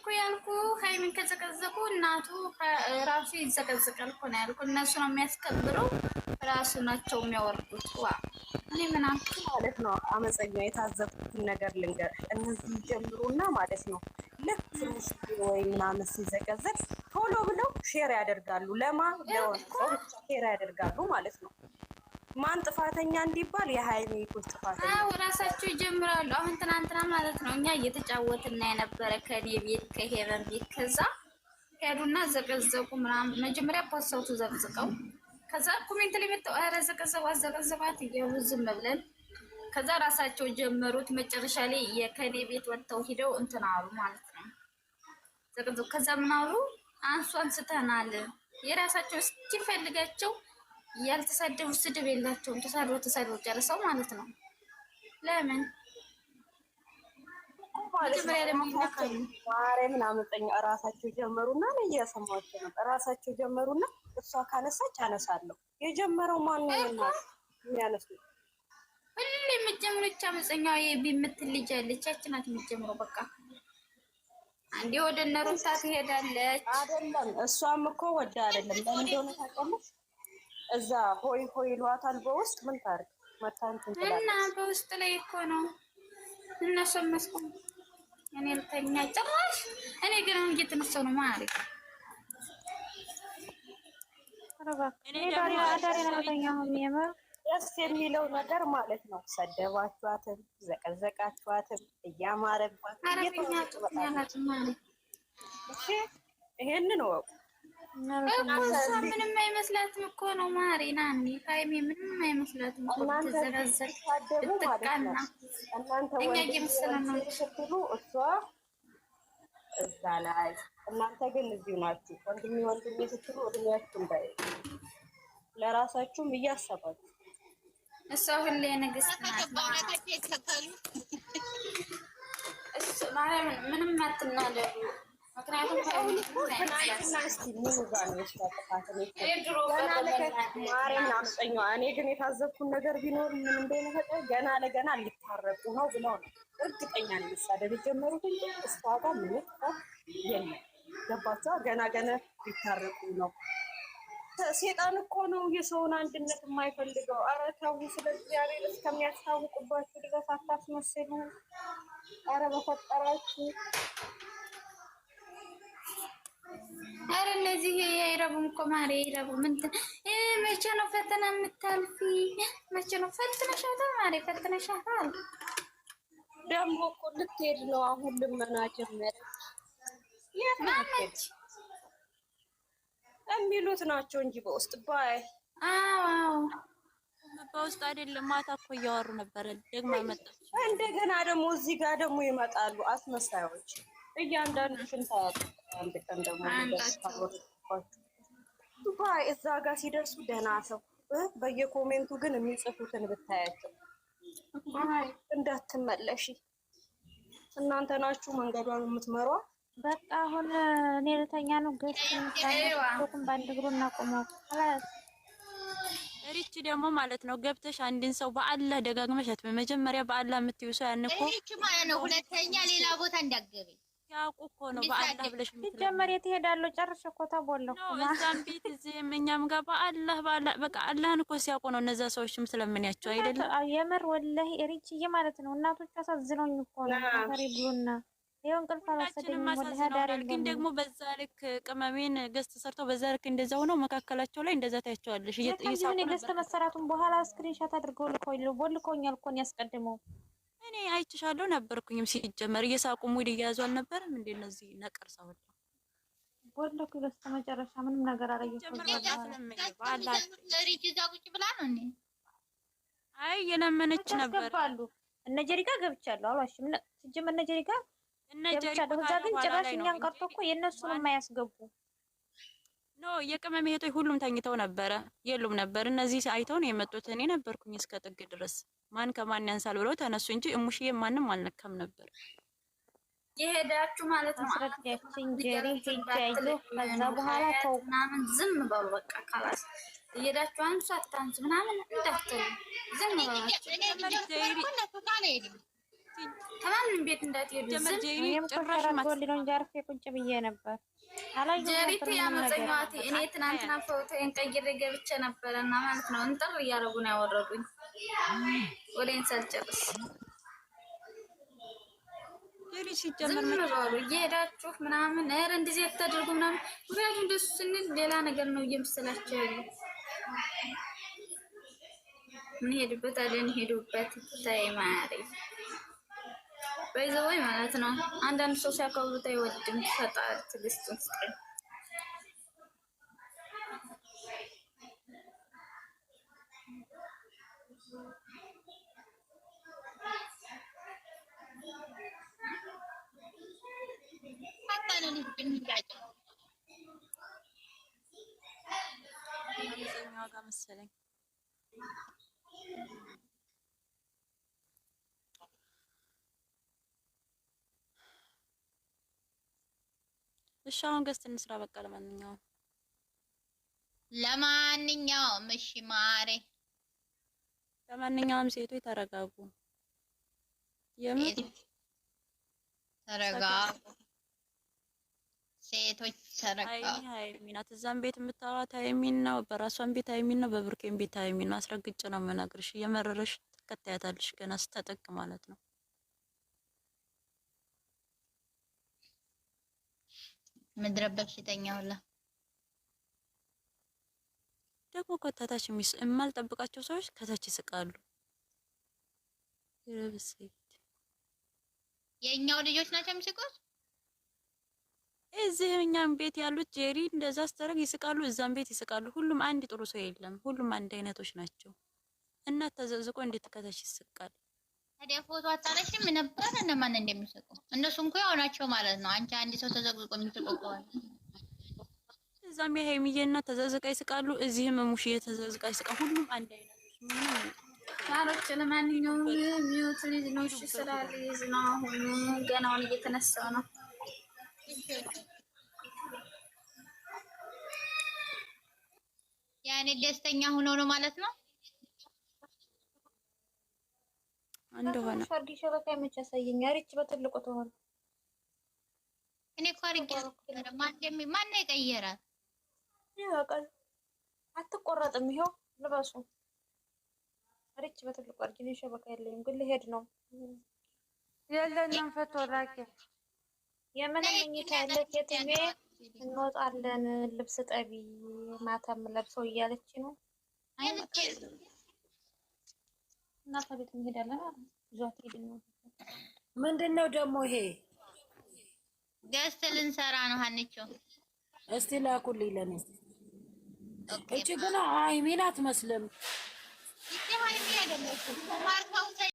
እኮ ያልኩ ሃይሚን ከዘቀዘቁ እናቱ ራሱ ይዘቀዝቃል እኮ ነው ያልኩ። እነሱ ነው የሚያስከብረው ራሱ ናቸው የሚያወርዱት። ዋ እኔ ምናምን ማለት ነው አመፀኛ የታዘብኩትን ነገር ልንገርሽ። እነዚህ ጀምሩና ማለት ነው ልክ ትንሽ ወይ ምናምን ሲዘቀዘቅ ቶሎ ብለው ሼር ያደርጋሉ። ለሰው ሼር ያደርጋሉ ማለት ነው። ማን ጥፋተኛ እንዲባል የሃይሚ ይኩል ጥፋተኛ። አዎ ራሳቸው ይጀምራሉ። አሁን ትናንትና ማለት ነው እኛ እየተጫወትና የነበረ ከኔ ቤት ከሄቨን ቤት ከዛ ሄዱና ዘቀዘቁ ምናምን። መጀመሪያ ፖስተው ዘቅዝቀው ከዛ ኮሜንት ላይ መጣው አረ ዘቀዘቋት እያሉ ዝም ብለን ከዛ ራሳቸው ጀመሩት። መጨረሻ ላይ የከኔ ቤት ወጥተው ሂደው እንትን አሉ ማለት ነው ዘቀዘቁ። ከዛ ምን አሉ አንስተናል። የራሳቸው እስኪፈልጋቸው ያልተሳደቡ ስድብ የላቸውም። ተሳድበው ጨርሰው ማለት ነው። ለምን መጀመሪያ ለሚናካሉ ማርያምን አመፀኛ ራሳቸው ጀመሩና ነው እየሰማቸው ነው። ራሳቸው ጀመሩና እሷ ካነሳች አነሳለሁ። የጀመረው ማን ነው የሚያነሱ? ሁሌ የምትጀምረው አመፀኛው የምትል ልጅ አለች። ያቺ ናት የምትጀምረው። በቃ አንዴ ወደ ነሩታ ትሄዳለች። አይደለም እሷም እኮ ወደ አይደለም ለምን እንደሆነ ታውቂያለሽ? እዛ ሆይ ይሏታል። በውስጥ ምን ታርግ መታንት እና በውስጥ ላይ እኮ ነው እነሱ መስኮም እኔ ልተኛ ጭራሽ። እኔ ግን አሁን እየተነሳሁ ነው ማለት ደስ የሚለው ነገር ማለት ነው። ሰደባችኋትም ዘቀዘቃችኋትም እያማረባት እሺ ይሄንን ወቁ። ምንም አይመስላትም እኮ ነው ማሪ ናኒ ሃይሚ ምንም አይመስላትም እኮ ተዘረዘር ተቃና እኛ እየመሰለነው ስትሉ እሷ እዛ ላይ እናንተ ግን እዚሁ ናችሁ። ወንድሜ ስትሉ እድሜያችሁ እንዳይ ለራሳችሁም እያሰባችሁ እሷ ሁሌ ንግስት ናት። እሱ ማርያምን ምንም አትናደዱ። ምክንያቱም እኔ ግን የታዘብኩን ነገር ቢኖር ምን እንደሆነ ገና ለገና ሊታረቁ ነው ብለው ነው እርግጠኛ ነው መሳደብ የጀመሩት እንጂ እሷ ጋር ምን የለም። ገባቸው ገና ሊታረቁ ነው። ሴጣን እኮ ነው የሰውን አንድነት የማይፈልገው። ኧረ ተው፣ ስለ እግዚአብሔር እስከሚያስታውቁባችሁ ድረስ አታስመስሉ። ኧረ በፈጠራችሁ። ኧረ እነዚህ አይረቡም እኮ ማሬ አይረቡም። እንትን መቼ ነው ፈተና የምታልፊ? መቼ ነው ፈትነሻታል? ማሬ ፈትነሻታል? ደግሞ እኮ ልትሄድ ነው አሁን። ልመና ጀመረች። የት ናች የሚሉት ናቸው እንጂ በውስጥ ባይ አዎ በውስጥ አይደለም። ማታ እኮ እያወሩ ነበረ። ደግሞ መጣች። እንደገና ደግሞ እዚህ ጋር ደግሞ ይመጣሉ አስመሳዮች። እያንዳንዱ ሽንታያት አንድ ቀን ደግሞ ባይ እዛ ጋር ሲደርሱ ደህና ሰው በየኮሜንቱ ግን የሚጽፉትን ብታያቸው ባይ እንዳትመለሺ። እናንተ ናችሁ መንገዷን የምትመሯት። በቃ አሁን እኔ ልተኛ ነው። ገስቱን ባንድ እግሩ እናቆመው። ሪች ደግሞ ማለት ነው ገብተሽ አንድን ሰው በአላህ ደጋግመሽ መጀመሪያ በአላህ የምትይው ሰው ያን እኮ ሪች ማለት ነው። ሁለተኛ ሌላ ቦታ እንዳትገቢ ያውቁ እኮ ነው በአላህ ብለሽ ሲጀመር የት እሄዳለሁ? ጨርሼ እኮ ተቦለኩ። እዛም ቤት እዚህም እኛም ጋር በአላህ በቃ አላህን እኮ ሲያውቁ ነው እነዛ ሰዎችም ስለምንያቸው አይደለም። የምር ወላሂ ሪችዬ ማለት ነው እናቶች አሳዝነውኝ እኮ ነው ፈሪ ብሉና ይሄን እንቅልፍ አላሰደኝም ወላሂ ዳር። ግን ደግሞ በዛ ልክ ቅመሜን ገስት ሰርተው በዛ ልክ እንደዛ ሆነው መካከላቸው ላይ እንደዛ ታያቸዋለሽ። እየሳቁ ገስት መሰራቱን በኋላ ስክሪንሾት አድርገው ልኮኛል እኮ ነው ያስቀድመው። እኔ አይችሻለሁ ነበርኩኝም ሲጀመር እየሳቁ ሙድ እያያዙ አልነበረም እንዴ? እነዚህ ነቀርሳ ወጣ ወለኩ ገስት መጨረሻ ምንም ነገር አላየሁም። ሪች እዛ ቁጭ ብላ ነው እንዴ? አይ የለመነች ነበር። እነ ጀሪጋ ገብቻለሁ አሏሽም ሲጀመር እነ ጀሪጋ ገብቻለሁ። እዛ ግን ጭራሽ እኛን ቀርቶ እኮ የእነሱንም የማያስገቡ ኖ የቅመም እህቶች ሁሉም ተኝተው ነበረ የሉም ነበር። እነዚህ አይተው ነው የመጡት። እኔ ነበርኩኝ እስከ ጥግ ድረስ ማን ከማን ያንሳል ብለው ተነሱ እንጂ እሙሽዬ ማንም አልነካም ነበር። የሄዳችሁ ማለት ነው አስረዳችን ጀሪ ሄጃዩ ከዛ በኋላ ተው ምናምን ዝም በሉ በቃ ካላስ የሄዳችሁ አንሱ አታንሱ ምናምን እንዳትሉ ዝም በሉ። ከማንም ቤት እንዳትሄዱ ዝም ጭራሽ ነው እንጂ አርፌ ቁጭ ብዬ ነበር። ጀሪት ያመፀኛዋት እኔ ትናንትና ፎቶዬን ቀይሬ ገብቼ ነበረና ማለት ነው እንጥር እያደረጉ ነው ያወረዱኝ። ወዴን ሳልጨርስ ዝም በሉ እየሄዳችሁ ምናምን ኧረ እንደዚህ አታደርጉ ምናምን። ምክንያቱም እንደሱ ስንል ሌላ ነገር ነው እየመሰላቸው ያሉ። ምን ሄድበት አለን ሄዱበት ታይማሪ በይዘወይ ማለት ነው። አንዳንድ ሰው ሲያከብሩት አይወድም። ፈጣሪ ትዕግስቱን ስጠኝ። መሰለኝ እሺ አሁን ገዝት እንስራ በቃ። ለማንኛውም እሺ ማሬ፣ ለማንኛውም ሴቶች ተረጋጉ፣ የምር ተረጋጉ፣ ሴቶች ተረጋጉ። ሃይሚናት እዛም ቤት የምታወራት ሃይሚን ነው፣ በራሷን ቤት ሃይሚን ነው፣ በብሩኬን ቤት ሃይሚን ነው። አስረግጬ ነው የምነግርሽ። እየመረረሽ ትከታያታለሽ ገና ስተጠቅ ማለት ነው። ምድረ በሽተኛ ሁላ ደግሞ ከታች የማልጠብቃቸው ሰዎች ከታች ይስቃሉ። የኛው ልጆች ናቸው የሚስቁት። እዚህኛም ቤት ያሉት ጄሪ እንደዛ አስተረግ ይስቃሉ፣ እዛም ቤት ይስቃሉ። ሁሉም አንድ ጥሩ ሰው የለም። ሁሉም አንድ አይነቶች ናቸው። እና ተዘዝቆ እንዴት ከታች ይስቃል? ታዲያ ፎቶ አጣለሽም ነበር እነማን እንደሚስቁ? እነሱ እንኳን ያው ናቸው ማለት ነው። አንቺ አንድ ሰው ተዘግዝቆ የሚስቀው እዛም የሃይሚዬና ተዘዝቃ ይስቃሉ፣ እዚህም ሙሽዬ ተዘዝቃ ይስቃሉ። ሁሉም አንድ አይነቶች ታሮች። ለማንኛውም ሚውት ልጅ ነው። እሺ ስራ ልጅ ነው። አሁን ገናውን እየተነሳው ነው። ያኔ ደስተኛ ሆኖ ነው ማለት ነው። እንደሆነ ሰርጊ ሸበካ መች ያሳየኛል። ሪች በትልቁ ተሆነ እኔ እኮ አርጌ ማን ነው የቀየራት? ያውቃል። አትቆረጥም። ይሄው ልበሱ። ሪች በትልቁ አርጊ። እኔ ሸበካ የለኝም ግን ልሄድ ነው። የለኝም ፈቶ ላኪ የምን መኝታ ያለ የትሜ እንወጣለን። ልብስ ጠቢ ማታም ለብሰው እያለች ነው። እናታ ቤት እንሄዳለን። ዟት ሄድ ነው። ምንድነው ደግሞ ይሄ? ገስት ልንሰራ ነው። ሀኒቾ እስቲ ላኩልኝ ለኔ። እቺ ግን ሃይሚን አትመስልም። ይሄ ሃይሚ አይደለም።